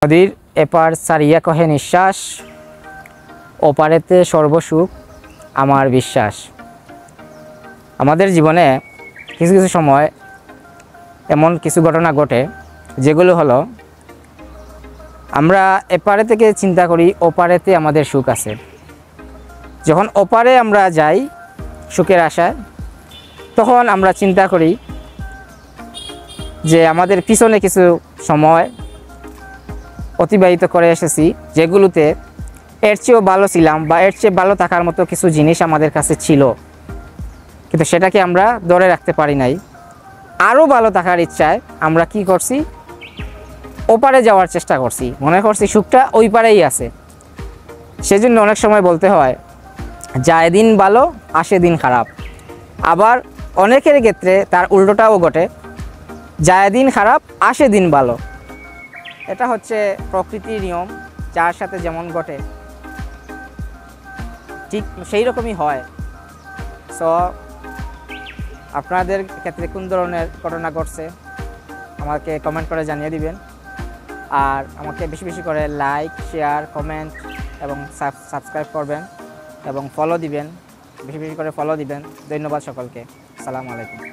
নদীর এপার সারিয়া কহে নিঃশ্বাস, ওপারেতে সর্বসুখ আমার বিশ্বাস। আমাদের জীবনে কিছু কিছু সময় এমন কিছু ঘটনা ঘটে যেগুলো হলো, আমরা এপারে থেকে চিন্তা করি ওপারেতে আমাদের সুখ আছে। যখন ওপারে আমরা যাই সুখের আশায়, তখন আমরা চিন্তা করি যে আমাদের পিছনে কিছু সময় অতিবাহিত করে এসেছি যেগুলোতে এর চেয়েও ভালো ছিলাম বা এর চেয়ে ভালো থাকার মতো কিছু জিনিস আমাদের কাছে ছিল, কিন্তু সেটাকে আমরা ধরে রাখতে পারি নাই। আরও ভালো থাকার ইচ্ছায় আমরা কি করছি, ওপারে যাওয়ার চেষ্টা করছি, মনে করছি সুখটা ওই পারেই আছে। সেজন্য অনেক সময় বলতে হয়, যায় দিন ভালো আসে দিন খারাপ। আবার অনেকের ক্ষেত্রে তার উল্টোটাও ঘটে, যায় দিন খারাপ আসে দিন ভালো। এটা হচ্ছে প্রকৃতির নিয়ম, যার সাথে যেমন ঘটে ঠিক সেই রকমই হয়। সো আপনাদের ক্ষেত্রে কোন ধরনের ঘটনা ঘটছে আমাকে কমেন্ট করে জানিয়ে দিবেন। আর আমাকে বেশি বেশি করে লাইক, শেয়ার, কমেন্ট এবং সাবস্ক্রাইব করবেন এবং ফলো দিবেন, বেশি বেশি করে ফলো দিবেন। ধন্যবাদ সকলকে। আসসালামু আলাইকুম।